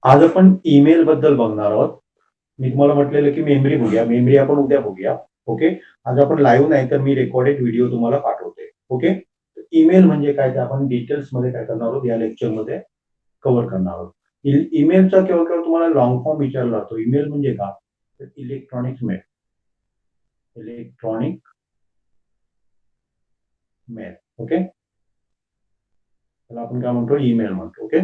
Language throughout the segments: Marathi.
आज आपण ईमेल बद्दल बघणार आहोत. मी तुम्हाला म्हटलेलं की मेमरी बघूया. मेमरी आपण उद्या बघूया. ओके. आज आपण लाईव्ह नाही तर मी रेकॉर्डेड व्हिडिओ तुम्हाला पाठवते. ओके. ईमेल म्हणजे काय ते आपण डिटेल्समध्ये काय करणार आहोत या लेक्चरमध्ये कव्हर करणार आहोत. ईमेलचा केव्हा केव्हा तुम्हाला लॉंग फॉर्म विचारला जातो. ईमेल म्हणजे काय? तर electronic mail. Electronic mail. Okay. त्याला आपण काय म्हणतो? ईमेल म्हणतो. ओके.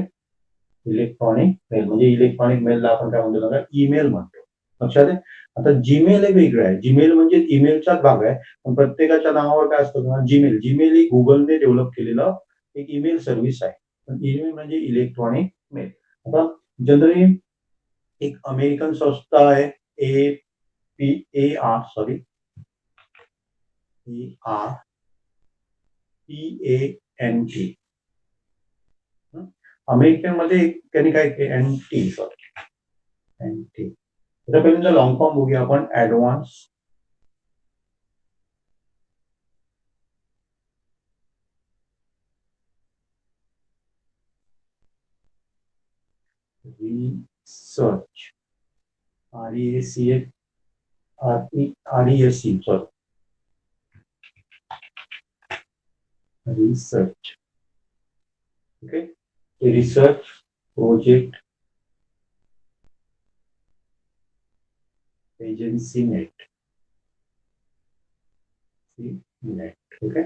इलेक्ट्रॉनिक मेल म्हणजे इलेक्ट्रॉनिक मेलला आपण काय म्हणतो बघा? ईमेल म्हणतो. लक्षात आहे? आता जीमेल हे वेगळं आहे. जीमेल म्हणजे ईमेलचाच भाग आहे. पण प्रत्येकाच्या नावावर काय असतं बघा? जीमेल. जीमेल ही Googleने डेव्हलप केलेलं एक ईमेल सर्व्हिस आहे. पण ईमेल म्हणजे इलेक्ट्रॉनिक मेल. आता जनरली एक अमेरिकन संस्था आहे AR सॉरी ARPANT. अमेरिकेमध्ये त्यांनी काय केलं? NT sorry NT. आता पहिल्यांदा लॉंग फॉर्म बघूया आपण. Advance research. RESC sorry research. Okay. Research project agency net. Okay.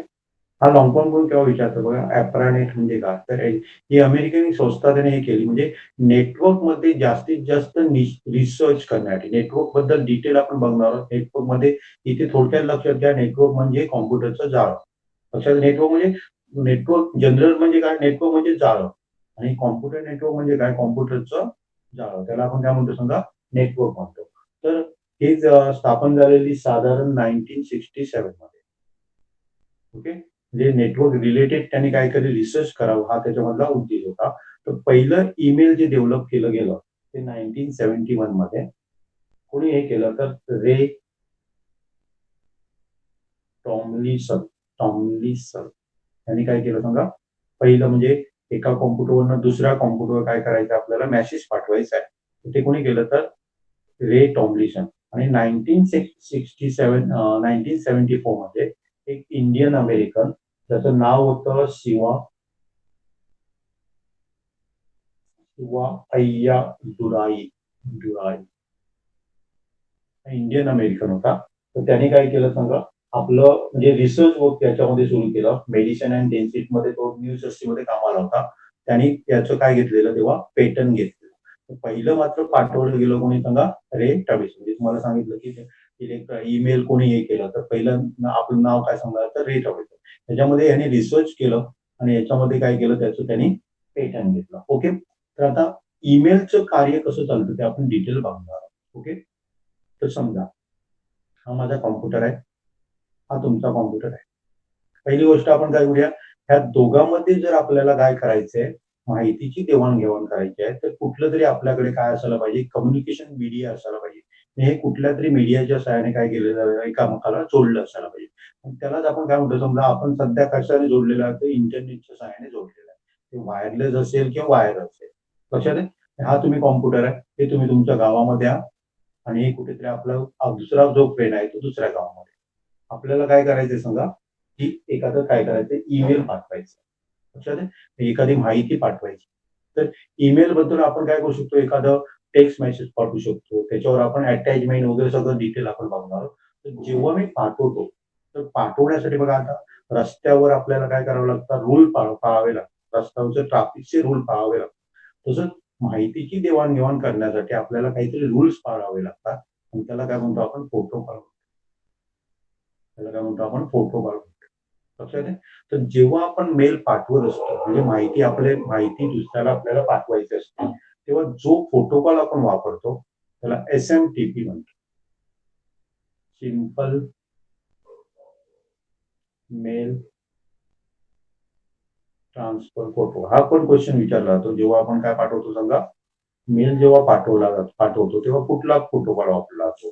हा लॉंग फॉर्म करून केव्हा विचारतो बघा? ऍप्रानेट म्हणजे काय? तर ही अमेरिकन संस्था त्याने हे केली म्हणजे नेटवर्क मध्ये जास्तीत जास्त रिसर्च करण्यासाठी. नेटवर्क बद्दल डिटेल आपण बघणार आहोत. नेटवर्क मध्ये इथे थोडक्यात लक्षात घ्या, नेटवर्क म्हणजे कॉम्प्युटरचं जाळं. लक्षात. नेटवर्क म्हणजे नेटवर्क जनरल म्हणजे काय? नेटवर्क म्हणजे जाळं. आणि कॉम्प्युटर नेटवर्क म्हणजे काय? कॉम्प्युटरचं जाळं. त्याला आपण काय म्हणतो समजा? नेटवर्क म्हणतो. तर हे स्थापन झालेली साधारण 1967 मध्ये. ओके. म्हणजे नेटवर्क रिलेटेड त्यांनी काहीतरी रिसर्च करावं हा त्याच्यामधला उद्देश होता. तर पहिलं ईमेल जे डेव्हलप केलं गेलं ते 1971 मध्ये. कोणी हे केलं तर रे टॉमलिसन. टॉमलिसन यांनी काय केलं सांगा? पहिलं म्हणजे एका कॉम्प्युटरवरनं दुसऱ्या कॉम्प्युटरवर काय करायचं आपल्याला? मेसेज पाठवायचा आहे. ते कोणी केलं तर रे टॉमलिसन. आणि 1974 मध्ये एक इंडियन अमेरिकन त्याचं नाव होतं शिवा अय्या दुराई. दुराई इंडियन अमेरिकन होता. तर त्याने काय केलं सांगा? आपलं म्हणजे रिसर्च वर्क त्याच्यामध्ये सुरू केलं. मेडिसिन अँड डेन्सिटी मध्ये तो न्यू मध्ये कामाला होता. त्यांनी त्याचं काय घेतलेलं तेव्हा? पेटंट घेतलेलं. पहिलं मात्र पाठवलं गेलं कोणी सांगा? रे टॉमलिसन. म्हणजे तुम्हाला सांगितलं की ईमेल कोणी हे केलं तर पहिलं आपलं नाव काय सांगणार तर रे टॉमलिसन. त्याच्यामध्ये यांनी रिसर्च केलं आणि याच्यामध्ये काय केलं त्याचं त्यांनी पेटंट घेतलं. ओके. तर आता ईमेलचं कार्य कसं चालतं ते आपण डिटेल बघणार आहोत. ओके. तर समजा हा माझा कॉम्प्युटर आहे. हा तुमचा कॉम्प्युटर आहे. पहिली गोष्ट आपण काय करूया? ह्या दोघांमध्ये जर आपल्याला काय करायचंय? माहितीची देवाणघेवाण करायची आहे तर कुठलं तरी आपल्याकडे काय असायला पाहिजे? कम्युनिकेशन मीडिया असायला पाहिजे. हे कुठल्या तरी मीडियाच्या सहाय्याने काय केलेलं एकामेकाला जोडलं असायला पाहिजे. त्यालाच आपण काय म्हणतो समजा आपण सध्या कशाने जोडलेला आहे? तर इंटरनेटच्या सहाय्याने जोडलेला आहे. ते वायरलेस असेल किंवा वायर असेल. लक्षात आहे? हा तुम्ही कॉम्प्युटर आहे. हे तुम्ही तुमच्या गावामध्ये आहात आणि कुठेतरी आपला दुसरा जो फ्रेंड आहे तो दुसऱ्या गावामध्ये. आपल्याला काय करायचंय सांगा? की एखादं काय करायचं? ईमेल पाठवायचं. लक्षात आहे? एखादी माहिती पाठवायची. तर ईमेल बद्दल आपण काय करू शकतो? एखादं टेक्स्ट मेसेज पाठवू शकतो. त्याच्यावर आपण अटॅचमेंट वगैरे सगळं डिटेल आपण बघणार आहोत. तर जेव्हा मी पाठवतो, तर पाठवण्यासाठी बघा आता रस्त्यावर आपल्याला काय करावं लागतं? रूल पाळावे लागतात. रस्त्यावरचे ट्रॅफिकचे रूल पाळावे लागतात. तसंच माहितीची देवाणघेवाण करण्यासाठी आपल्याला काहीतरी रूल्स पाळावे लागतात. आणि त्याला काय म्हणतो आपण? प्रोटोकॉल. त्याला काय म्हणतो आपण? प्रोटोकॉल. लक्षात आहे? तर जेव्हा आपण मेल पाठवत असतो म्हणजे माहिती दुसऱ्याला आपल्याला पाठवायची असते तेव्हा जो प्रोटोकॉल आपण वापरतो त्याला SMTP म्हणतो. Simple mail transfer protocol. हा पण क्वेश्चन विचारला जातो जेव्हा आपण काय पाठवतो सांगा? मेल जेव्हा पाठवतो तेव्हा कुठला प्रोटोकॉल वापरला जातो?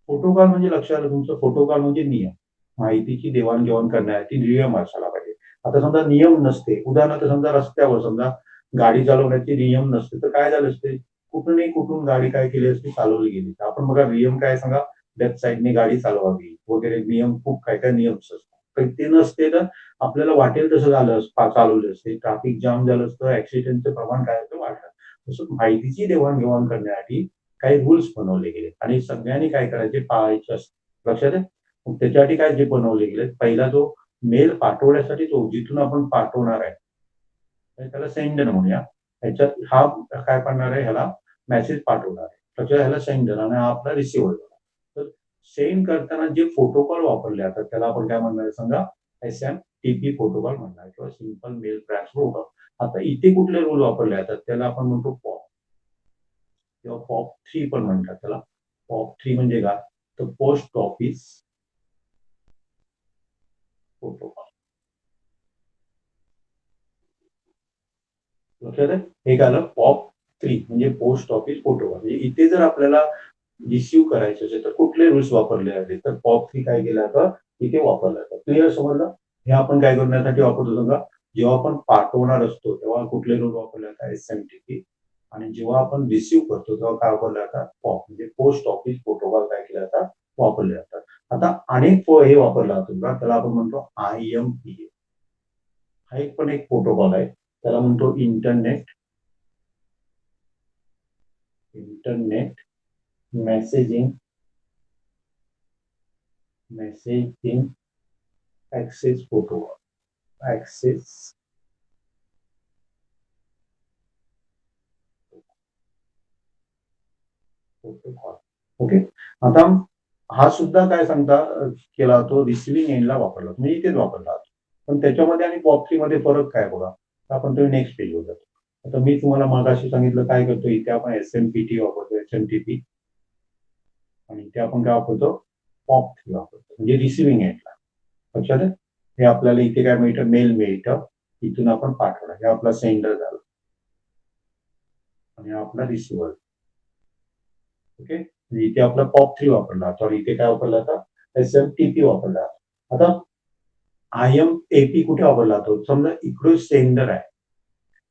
प्रोटोकॉल म्हणजे लक्षात आलं तुमचं? प्रोटोकॉल म्हणजे नियम. माहितीची देवाणघेवाण करण्यासाठी नियम असायला पाहिजे. आता समजा नियम नसते. उदाहरणार्थ समजा रस्त्यावर समजा गाडी चालवण्याचे नियम नसते तर काय झालं असते, कुठूनही कुठून गाडी काय केली असते, चालवली गेली. आपण बघा नियम काय सांगा, लेफ्ट साईडने गाडी चालवावी वगैरे नियम, खूप काय काय नियम असतात. पण ते नसते तर आपल्याला वाटेल तसं झालं चालवलं असते, ट्रॅफिक जाम झालं असतं, ऍक्सिडेंटचं प्रमाण काय होतं वाढलं. तसं माहितीची देवाणघेवाण करण्यासाठी काही रूल्स बनवले गेले आणि सगळ्यांनी काय करायचे, पाळायचे असते. लक्षात आहे. मग त्याच्यासाठी काय जे बनवले गेले, पहिला जो मेल पाठवण्यासाठी तो जिथून आपण पाठवणार आहे त्याला सेंडर म्हणूया. ह्याच्यात हा काय करणार आहे, ह्याला मेसेज पाठवणार आहे, त्याच्या ह्याला सेंडर आणि हा आपला रिसिव्हर. तर सेंड करताना जे प्रोटोकॉल वापरले जातात त्याला आपण काय म्हणणार आहे सांगा, SMTP प्रोटोकॉल म्हणणार किंवा सिंपल मेल ट्रान्सफर प्रोटोकॉल. आता इथे कुठले रूल वापरले जातात त्याला आपण म्हणतो पॉप किंवा POP3 पण म्हणतात त्याला. POP3 म्हणजे काय, तर पोस्ट ऑफिस प्रोटोकॉल. लक्षात आहे. हे झालं POP3 म्हणजे पोस्ट ऑफिस प्रोटोकॉल. म्हणजे इथे जर आपल्याला रिसिव्ह करायचे असेल तर कुठले रूल्स वापरले जाते, तर POP3 काय केलं जातं, इथे वापरलं जातं. क्लिअर समजलं. हे आपण काय करण्यासाठी वापरतो सांगा, जेव्हा आपण पाठवणार असतो तेव्हा कुठले रूल वापरले जातात, SMTP. आणि जेव्हा आपण रिसिव्ह करतो तेव्हा काय वापरले जातात, पॉप म्हणजे पोस्ट ऑफिस प्रोटोकॉल काय केले जातात, वापरले जातात. आता अनेक हे वापरला जातो का, त्याला आपण म्हणतो IMPA. हा एक पण एक प्रोटोकॉल आहे, त्याला म्हणतो internet messaging access protocol. Okay. आता हा सुद्धा काय सांगता केला तो रिसिव्हिंग एंडला वापरला, म्हणजे इथेच वापरला. पण त्याच्यामध्ये आणि POP3 मध्ये फरक काय बघा, आपण तुम्ही नेक्स्ट पेजवर जातो. आता मी तुम्हाला मागाशी सांगितलं काय करतो, इथे आपण SMPT वापरतो, SMTP. आणि इथे आपण काय वापरतो, POP3 वापरतो, म्हणजे रिसिव्हिंग एंडला. लक्षात आहे. हे आपल्याला इथे काय मिळतं, मेल मिळतं, इथून आपण पाठवणार, हे आपला सेंडर झाला आणि आपला रिसिव्हर. ओके. इथे आपला POP3 वापरला, तर इथे काय वापरला आता, SMTP वापरला. आता IMAP कुठे वापरला जातो, समजा इकडे सेंडर आहे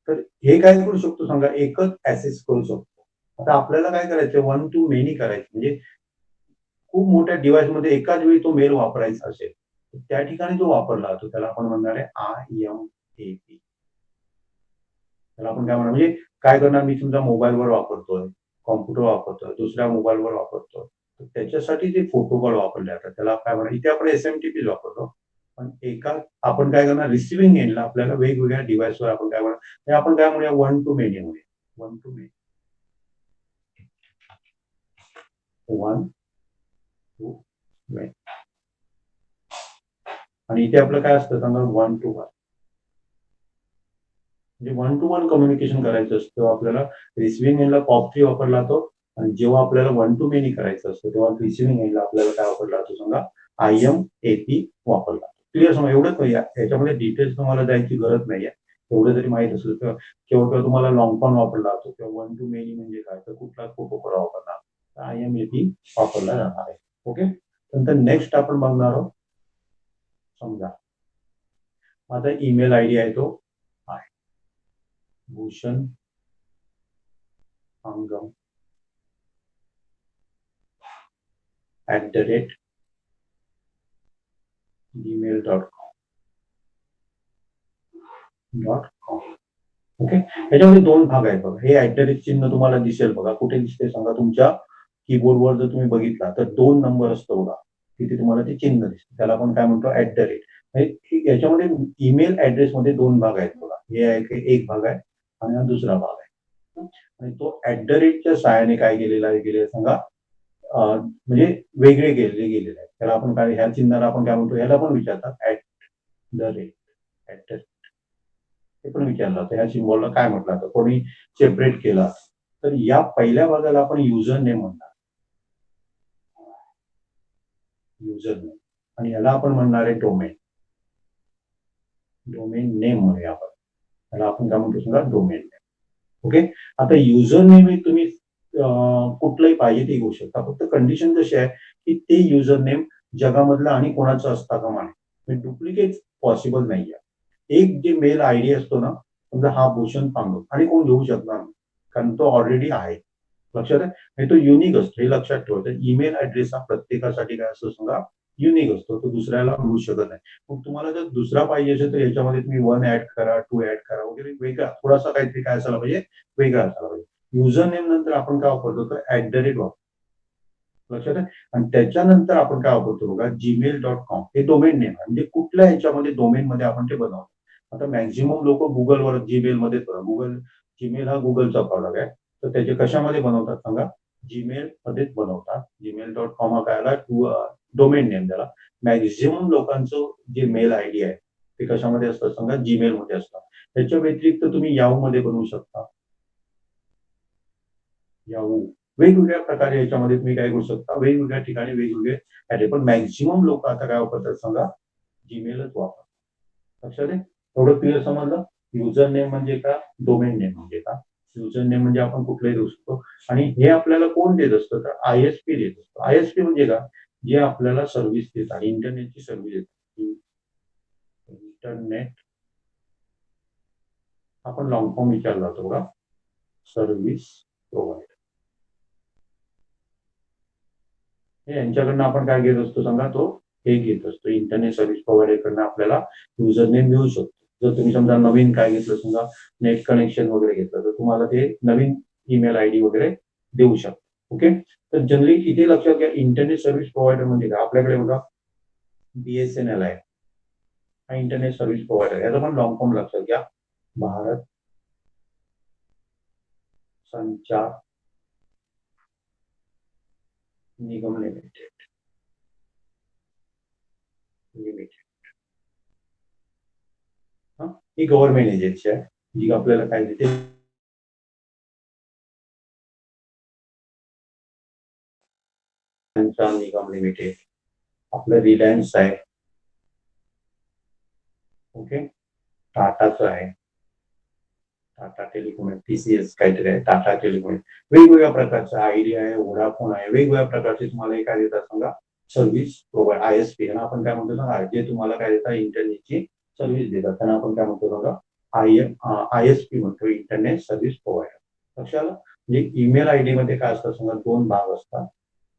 तर हे काय करू शकतो सांगा, एकच ऍसेस करू शकतो. आता आपल्याला काय करायचं, 1 to many करायचं, म्हणजे खूप मोठ्या डिव्हाइस मध्ये एकाच वेळी तो मेल वापरायचा असेल तर त्या ठिकाणी जो वापरला जातो त्याला आपण म्हणणार आहे IMAP. त्याला आपण काय म्हणणार, म्हणजे काय करणार, मी तुमचा मोबाईलवर वापरतोय, कॉम्प्युटर वापरतोय, दुसऱ्या मोबाईलवर वापरतोय, तर त्याच्यासाठी जे प्रोटोकॉल वापरले जातात त्याला काय म्हणणार, इथे आपण SMTP वापरतो. पण एका आपण काय करणार, रिसिव्हिंग एंडला आपल्याला वेगवेगळ्या डिव्हाइसवर आपण काय म्हणणार, हे आपण काय म्हणूया, 1 to many म्हणूया. 1 to many. आणि इथे आपलं काय असतं सांगा, 1 to 1. म्हणजे 1 to 1 कम्युनिकेशन करायचं असतं आपल्याला, रिसिव्हिंग एंडला POP3 वापरला जातो. आणि जेव्हा आपल्याला 1 to many करायचं असतं तेव्हा रिसिव्हिंग एंडला आपल्याला काय वापरला जातो सांगा, IMAP वापरला. क्लिअर समजा, एवढंच याच्यामध्ये डिटेल्स तुम्हाला द्यायची गरज नाहीये. एवढं जरी माहित असलं तर किंवा तुम्हाला लॉंग फॉर्म वापरला जातो किंवा 1 to many म्हणजे काय, तर कुठला प्रोटोकॉल वापरला तर IMAP वापरला जाणार आहे. ओके. नंतर नेक्स्ट आपण बघणार आहोत, समजा माझा ईमेल आयडी आहे तो आहे भूषण अंगम @gmail.com. ओके. याच्यामध्ये दोन भाग आहेत बघा, हे चिन्ह तुम्हाला दिसेल बघा, कुठे दिसते सांगा, तुमच्या कीबोर्डवर जर तुम्ही बघितला तर 2 नंबर असतो बघा, तिथे तुम्हाला ते चिन्ह दिसते, त्याला आपण काय म्हणतो, याच्यामध्ये ईमेल ऍड्रेस मध्ये 2 भाग आहेत बघा, हे आहे एक भाग आहे आणि हा दुसरा भाग आहे. आणि तो च्या सहाय्याने काय गेलेला सांगा, म्हणजे वेगळे गेलेले आहे, त्याला आपण काय, ह्या चिन्हाला आपण काय म्हणतो, ह्याला पण विचारतात ते पण विचारलं जातं, ह्या सिम्बॉलला काय म्हटलं जातं, कोणी सेपरेट केला तर या पहिल्या भागाला आपण युजर नेम म्हणणार, युजर नेम. आणि याला आपण म्हणणार आहे डोमेन नेम म्हणूया आपण, त्याला आपण काय म्हणतो सांगा, डोमेन नेम. ओके. आता युजर नेम तुम्ही कुठलंही पाहिजे ते घेऊ शकता, फक्त कंडिशन कशी आहे की ते युजर नेम जगामधलं आणि कोणाचं असता कामा नये, डुप्लिकेट पॉसिबल नाहीये. एक जे मेल आयडी असतो ना समजा हा भूषण पांडव आणि कोण घेऊ शकणार नाही, कारण तो ऑलरेडी आहे. लक्षात आहे? आणि तो युनिक असतो हे लक्षात ठेवायचं. ईमेल ऍड्रेस हा प्रत्येकासाठी काय असतो सांगा, युनिक असतो. तो दुसऱ्याला मिळू शकत नाही. मग तुम्हाला जर दुसरा पाहिजे असेल तर याच्यामध्ये तुम्ही 1 ऍड करा, 2 ऍड करा वगैरे, वेगळा थोडासा काहीतरी काय असायला पाहिजे, वेगळा असायला पाहिजे. युजर नेम नंतर आपण काय वापरतो तर @ वापरतो. लक्षात आहे? आणि त्याच्यानंतर आपण काय वापरतो बघा, gmail.com हे डोमेन नेम आहे. म्हणजे कुठल्या ह्याच्यामध्ये डोमेनमध्ये आपण ते बनवतो. आता मॅक्सिमम लोक गुगलवर जीमेलमध्ये जीमेल हा गुगलचा प्रॉडक्ट आहे. तर त्याचे कशामध्ये बनवतात सांगा, जीमेल मध्येच बनवतात. gmail.com हा काय आला, डोमेन नेम त्याला. मॅक्सिमम लोकांचं जे मेल आयडी आहे ते कशामध्ये असतं सांगा, जीमेल मध्ये असतं. त्याच्या व्यतिरिक्त तुम्ही याहू मध्ये बनवू शकता. याहू वेगवेगळ्या प्रकारे याच्यामध्ये तुम्ही काय करू शकता, वेगवेगळ्या ठिकाणी वेगवेगळे आहे. पण मॅक्सिमम लोक आता काय वापरतात सांगा, जीमेलच वापरतात. लक्षात आहे? एवढं क्लिअर समजलं? युजर नेम म्हणजे का, डोमेन नेम म्हणजे का. युजर नेम म्हणजे आपण कुठलाही देऊ शकतो. आणि हे आपल्याला कोण देत असतं तर ISP देत असतो. ISP म्हणजे का, जे आपल्याला सर्व्हिस देतात, इंटरनेटची सर्व्हिस देतात. इंटरनेट, आपण लॉंग फॉर्म विचारला होता बघा, सर्व्हिस प्रोव्हायडर. यांच्याकडनं आपण काय घेत असतो सांगा, तो हे घेत असतो. इंटरनेट सर्व्हिस प्रोव्हायडर कडनं आपल्याला युजर नेम मिळू शकतो. जर तुम्ही समजा नवीन काय घेतलं समजा, नेट कनेक्शन वगैरे घेतलं तर तुम्हाला ते नवीन ईमेल आयडी वगैरे देऊ शकतो. ओके. तर जनरली इथे लक्षात घ्या, इंटरनेट सर्व्हिस प्रोव्हायडर म्हणजे काय, आपल्याकडे बघा BSNL आहे, हा इंटरनेट सर्व्हिस प्रोव्हायडर. याचा पण लॉंग फॉर्म लक्षात घ्या, भारत संचार निगम लिमिटेड. ही गव्हर्नमेंट एजन्सी आहे, जी आपल्याला काय देते, संचार निगम लिमिटेड. आपलं रिलायन्स आहे. ओके. टाटाचं आहे, टाटा टेलिकॉम आहे, TCS काहीतरी आहे, टाटा टेलिकॉम. वेगवेगळ्या प्रकारचं आयडिया आहे, वोडाफोन आहे, वेगवेगळ्या प्रकारचे तुम्हाला हे काय देतात सांगा, सर्व्हिस प्रोव्हाइड, ISP. आणि आपण काय म्हणतो ना, जे तुम्हाला काय देतात, इंटरनेटची सर्व्हिस देतात, त्यांना आपण काय म्हणतो बघा, ISP म्हणतो, इंटरनेट सर्व्हिस प्रोव्हायडर. लक्षात आलं? म्हणजे ईमेल आयडी मध्ये काय असतं सांगा, 2 भाग असतात,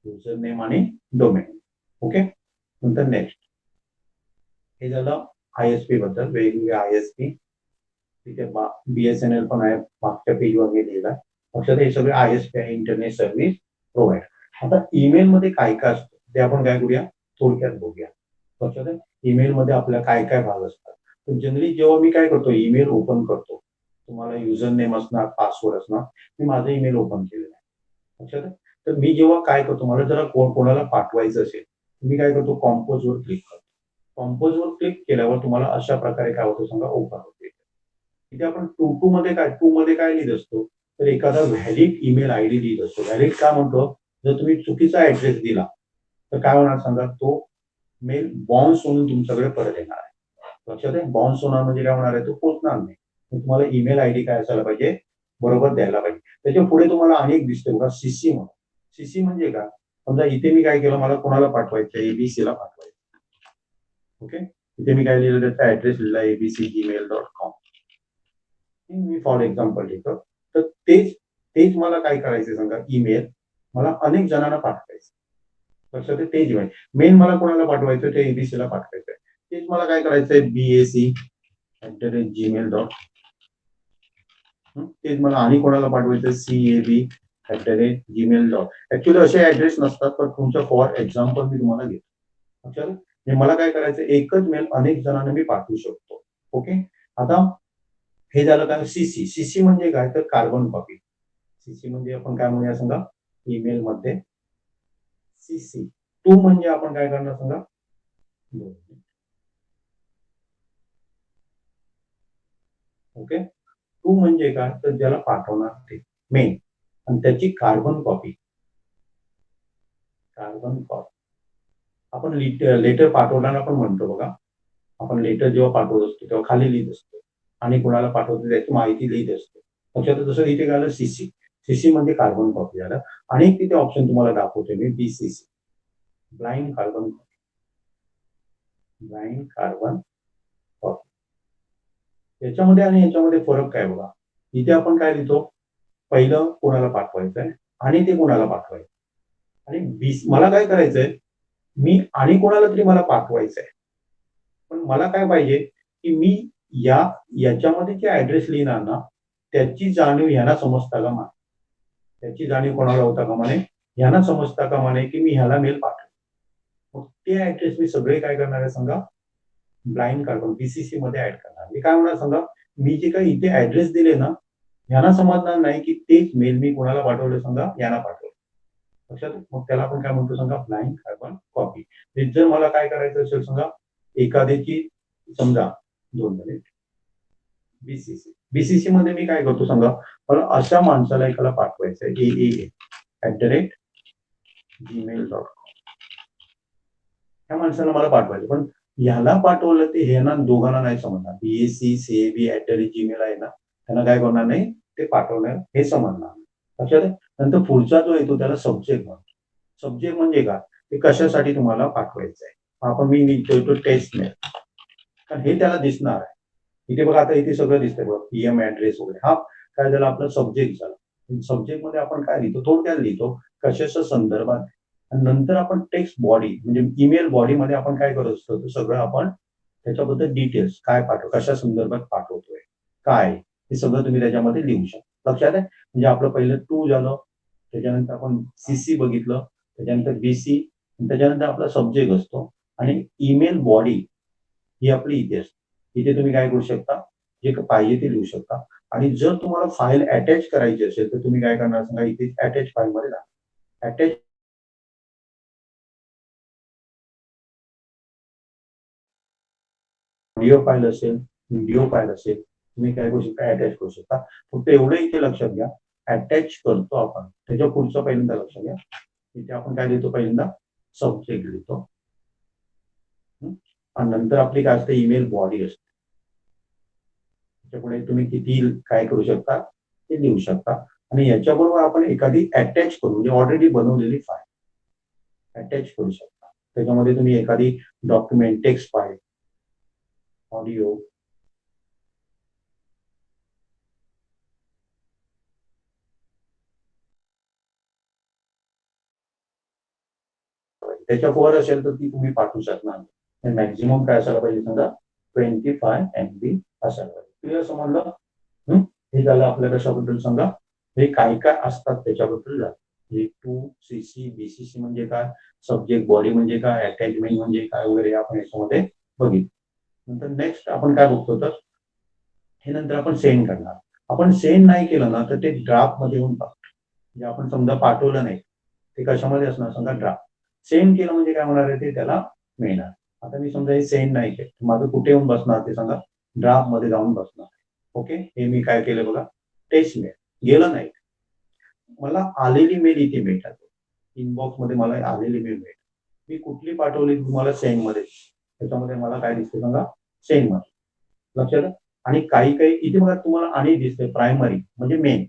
युजर नेम आणि डोमेन. ओके. नंतर नेक्स्ट, हे झालं ISP बद्दल, वेगवेगळे ISP. तिथे BSNL पण आहे, मागच्या पेजवर मी लिहिला. लक्षात, हे सगळे ISP आहे, इंटरनेट सर्व्हिस प्रोव्हायडर. आता ईमेल मध्ये काय काय असतं ते आपण काय करूया, थोडक्यात बघूया. लक्षात आहे? ईमेल मध्ये आपल्या काय काय भाग असतात. तर जनरली जेव्हा मी काय करतो, ईमेल ओपन करतो, तुम्हाला युजर नेम असणार, पासवर्ड असणार. मी माझं ईमेल ओपन केलेलं आहे. लक्षात आहे? तर मी जेव्हा काय करतो, मला जरा कोणाला पाठवायचं असेल, मी काय करतो, कॉम्पोज वर क्लिक करतो. कॉम्पोज वर क्लिक केल्यावर तुम्हाला अशा प्रकारे काय होतं सांगा, ओपन होते. इथे आपण टू मध्ये काय लिहित असतो, तर एखादा व्हॅलिड ईमेल आयडी लिहित असतो. व्हॅलिड का म्हणतो, जर तुम्ही चुकीचा ऍड्रेस दिला तर काय होणार सांगा, तो मेल बाउन्स होऊन तुमच्याकडे परत येणार आहे. लक्षात आहे? बाउन्स होणार म्हणजे काय होणार आहे, तो पोहोचणार नाही. तुम्हाला ईमेल आयडी काय असायला पाहिजे, बरोबर द्यायला पाहिजे. त्याच्या पुढे तुम्हाला अनेक दिसते बघा, CC म्हणून. CC म्हणजे काय, समजा इथे मी काय केलं, मला कोणाला पाठवायचं, ABC ला पाठवायचं. ओके. इथे मी काय लिहिलं, त्याचा ऍड्रेस लिहिला abc@gmail.com. मी फॉर एक्झाम्पल लिहितो. तर तेच तेच मला काय करायचं सांगा, ईमेल मला अनेक जणांना पाठवायचं. लक्षात आहे? तेच मेन मला कोणाला पाठवायचं, ते ABC ला पाठवायचं आहे. तेच मला काय करायचंय, BAC@gmail.com. तेच मला आणि कोणाला पाठवायचं, CAB@gmail.com. ऍक्च्युली असे ऍड्रेस नसतात, पण तुमच्या फॉर एक्झाम्पल मी तुम्हाला घेतो. लक्षात आहे? मला काय करायचं, एकच मेल अनेक जणांना मी पाठवू शकतो. ओके. आता हे झालं काय, CC म्हणजे काय, तर कार्बन कॉपी. CC म्हणजे आपण काय म्हणूया सांगा, ईमेल मध्ये CC. टू म्हणजे आपण काय करणार सांगा, ओके. टू म्हणजे काय, तर ज्याला पाठवणार ते मेन, आणि त्याची कार्बन कॉपी. कार्बन कॉपी आपण लेटर पाठवताना पण म्हणतो बघा, आपण लेटर जेव्हा पाठवत असतो तेव्हा खाली लिहित असतो, आणि कोणाला पाठवतो त्याची माहिती लिहित असतो. लक्षात, तसं इथे काय आलं, CC म्हणजे कार्बन कॉपी झालं. आणि तिथे ऑप्शन तुम्हाला दाखवतोय मी, BCC, blind carbon copy. Blind carbon copy. याच्यामध्ये आणि याच्यामध्ये फरक काय बघा. इथे आपण काय लिहितो, पहिलं कोणाला पाठवायचंय आणि ते कोणाला पाठवायचं आणि मला काय करायचंय, मी आणि कोणाला तरी मला पाठवायचंय. पण मला काय पाहिजे, की मी या याच्यामध्ये जे ॲड्रेस लिहिणार ना, त्याची जाणीव ह्याला समजता कामा नये. त्याची जाणीव कोणाला होता कामा नये, ह्यांना समजता कामा नये, की मी ह्याला मेल पाठवतो. मग ते ॲड्रेस मी सगळे काय करणार आहे सांगा, ब्लाइंड काढून बी-सी-सीमध्ये ॲड करणार. मी काय म्हणणार सांगा, मी जे काही इथे ॲड्रेस दिले ना, ह्यांना समजणार नाही, की तेच मेल मी कोणाला पाठवलं सांगा, यांना पाठवलं. लक्षात आहे? मग त्याला आपण काय म्हणतो सांगा, ब्लाइंड कार्बन कॉपी. जर मला काय करायचं असेल सांगा, एखाद्याची समजा 2 मिनिट बी-सी-सी मध्ये मी काय करतो सांगा, मला अशा माणसाला एकाला पाठवायचं आहे AA@gmail.com. त्या माणसाला मला पाठवायचं, पण ह्याला पाठवलं ते ह्यांना दोघांना नाही समजणार. BACCAB@gmail आहे ना, त्यांना काय करणार नाही, ते पाठवणार हे समजणार. लक्षात आहे? नंतर पुढचा जो येतो त्याला सब्जेक्ट म्हणतो. सब्जेक्ट म्हणजे काय? ते कशासाठी तुम्हाला पाठवायचं आहे. आपण मी लिहितो टेस्ट मेल. कारण हे त्याला दिसणार आहे. इथे बघा आता इथे सगळं दिसतंय बघा, पीएम ॲड्रेस वगैरे. हा काय झालं आपला सब्जेक्ट झाला. सब्जेक्टमध्ये आपण काय लिहितो, थोडक्यात लिहितो, कशाच्या संदर्भात आणि नंतर आपण टेक्स्ट बॉडी म्हणजे ईमेल बॉडीमध्ये आपण काय करत असतो, ते सगळं आपण त्याच्याबद्दल डिटेल्स काय कशा संदर्भात पाठवतोय, काय हे सगळं तुम्ही त्याच्यामध्ये लिहू शकता. लक्षात आहे? म्हणजे आपलं पहिलं टू झालं, त्याच्यानंतर आपण सीसी बघितलं, त्याच्यानंतर बीसी, त्याच्यानंतर आपला सब्जेक्ट असतो आणि ईमेल बॉडी ही आपली इथे असते. इथे तुम्ही काय करू शकता, जे पाहिजे ते लिहू शकता आणि जर तुम्हाला फाईल अटॅच करायची असेल, तर तुम्ही काय करणार सांगा, इथे अटॅच फाईलमध्ये जा. अटॅच ऑडिओ फाईल असेल, व्हिडिओ फाईल असेल, तुम्ही काय करू शकता, अटॅच करू शकता. फक्त एवढं इथे लक्षात घ्या, अटॅच करतो आपण. त्याच्या पुढचं पहिल्यांदा लक्षात घ्या. इथे आपण काय लिहितो पहिल्यांदा, सब्जेक्ट लिहितो. आणि नंतर आपली काय असते, ईमेल बॉडी असते. त्याच्यापुढे तुम्ही किती काय करू शकता, ते लिहू शकता आणि याच्याबरोबर आपण एखादी अटॅच करू म्हणजे ऑलरेडी बनवलेली फाईल अटॅच करू शकता. त्याच्यामध्ये तुम्ही एखादी डॉक्युमेंट, टेक्स्ट फाईल, ऑडिओ त्याच्या वर असेल तर ती तुम्ही पाठवू शकणार नाही. मॅक्झिमम काय असायला पाहिजे सांगा, 25 MB असायला पाहिजे. क्लिअर समजलं? हे झालं आपल्या कशाबद्दल सांगा, हे काय काय असतात त्याच्याबद्दल झालं. म्हणजे टू सीसी बीसीसी म्हणजे काय, सब्जेक्ट बॉडी म्हणजे काय, अटॅचमेंट म्हणजे काय वगैरे आपण याच्यामध्ये बघितलं. नंतर नेक्स्ट आपण काय बघतो, तर हे नंतर आपण सेंड करणार. आपण सेंड नाही केलं ना, तर ते ड्राफ्ट मध्ये येऊन टाकतो. म्हणजे आपण समजा पाठवलं नाही, ते कशामध्ये असणार सांगा, ड्राफ्ट. सेंड केलं म्हणजे काय होणार आहे, ते त्याला मिळणार. आता मी समजा हे सेंड नाही केलं, माझं कुठे येऊन बसणार ते सांगा, ड्राफ्ट मध्ये जाऊन बसणार. ओके, हे मी काय केलं बघा, टेस्ट मेल गेलं नाही. मला आलेली मेल इथे भेटतात. इनबॉक्स मध्ये मला आलेली मेल भेटत. मी कुठली पाठवली तुम्हाला सेंड मध्ये, त्याच्यामध्ये मला काय दिसते सांगा, सेंड मध्ये. लक्षात आहे? आणि काही काही इथे बघा तुम्हाला आणि दिसते प्रायमरी म्हणजे मेन.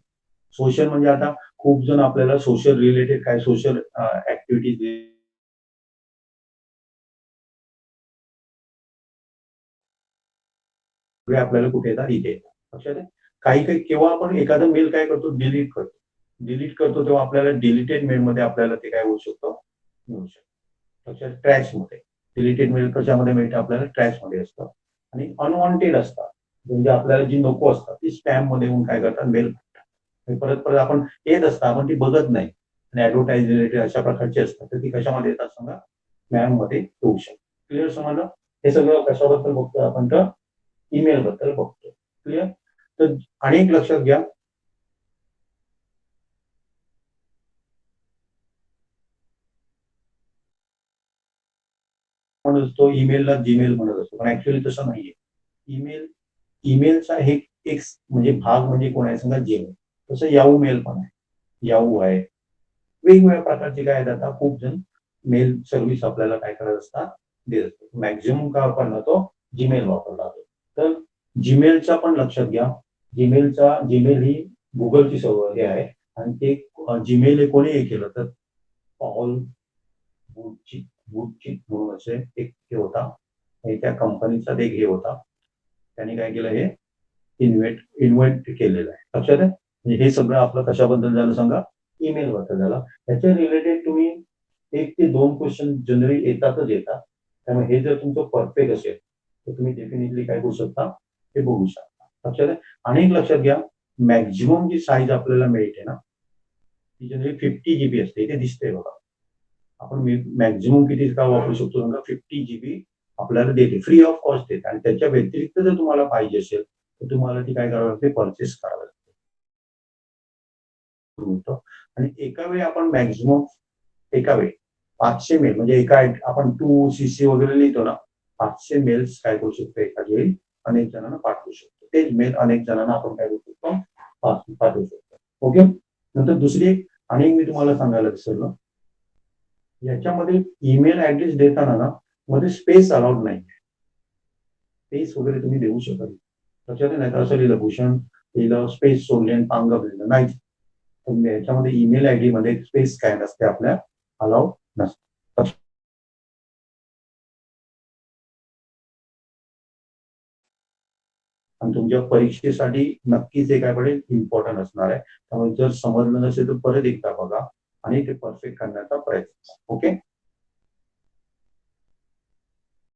सोशल म्हणजे आता खूप जण आपल्याला सोशल रिलेटेड काय सोशल ऍक्टिव्हिटीज आपल्याला कुठे येतात, इथे येतात. लक्षात आहे? काही काही केव्हा आपण एखादा मेल काय करतो, डिलीट करतो. डिलीट करतो तेव्हा आपल्याला डिलीटेड मेलमध्ये आपल्याला ते काय होऊ शकतं, मिळू शकतं. लक्षात, ट्रॅशमध्ये. डिलीटेड मेल कशामध्ये मिळतं आपल्याला, ट्रॅशमध्ये असतं. आणि अनवॉन्टेड असतात म्हणजे आपल्याला जी नको असतात ती स्पॅम मध्ये येऊन काय करतात, मेल परत परत आपण येत असतात, आपण ती बघत नाही आणि ऍडव्हर्टाईज रिलेटेड अशा प्रकारची असतात, तर ती कशामध्ये येतात सांगा, स्पॅम मध्ये येऊ शकतात. क्लिअर समजलं? हे सगळं कशाबद्दल बघतोय आपण, तर ईमेल बद्दल बघतो. क्लिअर? तर अनेक लक्षात घ्या, म्हणून तो ईमेलला जीमेल म्हणत असतो, पण ऍक्च्युअली तसं नाहीये. ईमेल ईमेलचा हे एक म्हणजे भाग म्हणजे कोण आहे सांगा, जीमेल. तसं याहू मेल पण आहे, याहू आहे. वेगवेगळ्या प्रकारचे काय आहेत, आता खूप जण मेल सर्व्हिस आपल्याला काय करत असतात, देत असतात. मॅक्झिमम का आपण तो जीमेल वापरला जातो. तर जीमेलचा पण लक्षात घ्या, जीमेल ही गुगलची हे आहे आणि ते जीमेल हे कोणी हे केलं, तर पॉल वूडची म्हणून असे एक हे होता, आणि त्या कंपनीचा एक हे होता. त्यांनी काय केलं, हे इन्व्हाइट केलेलं आहे. लक्षात आहे? म्हणजे हे सगळं आपलं कशाबद्दल झालं सांगा? ईमेल बद्दल झालं. त्याच्या रिलेटेड तुम्ही 1 ते 2 क्वेश्चन जनरली येतात. त्यामुळे हे जर तुमचं परफेक्ट असेल, तर तुम्ही डेफिनेटली काय करू शकता? हे बघू शकता. लक्षात आहे? आणि एक लक्षात घ्या, मॅक्सिमम जी साईज आपल्याला मिळते ना, ती जनरली 50 GB असते. इथे दिसतंय बघा. आपण मॅक्सिमम किती का वापरू शकतो समजा 50 GB आपल्याला देते. फ्री ऑफ कॉस्ट देते आणि त्याच्या व्यतिरिक्त जर तुम्हाला पाहिजे असेल, तर तुम्हाला ती काय करावी लागते? परचेस करावी लागते. आणि एका वेळी आपण मॅक्सिमम एका वेळी 500 मेल म्हणजे आपण 2 CC वगैरे लिहितो ना, 500 मेल्स काय करू शकतो एकाच वेळी अनेक जणांना पाठवू शकतो. तेच मेल अनेक जणांना आपण काय करू शकतो? पाठवू शकतो. ओके. नंतर दुसरी एक आणि एक मी तुम्हाला सांगायला विसरलो. याच्यामध्ये ईमेल ऍड्रेस देताना ना मध्ये स्पेस अलाउड नाही. स्पेस वगैरे तुम्ही देऊ शकत नाही. लक्षात नाही तर असं लिहिलं भूषण लिहिलं स्पेस सोडले आणि पांगम लिहिलं नाही. याच्यामध्ये ईमेल आयडी मध्ये स्पेस काय नसते आपल्या अलाउड नसते. आणि तुमच्या परीक्षेसाठी नक्कीच हे काय पडेल इम्पॉर्टंट असणार आहे. त्यामुळे जर समजलं नसेल तर परत एकदा बघा आणि ते परफेक्ट करण्याचा प्रयत्न करा. ओके.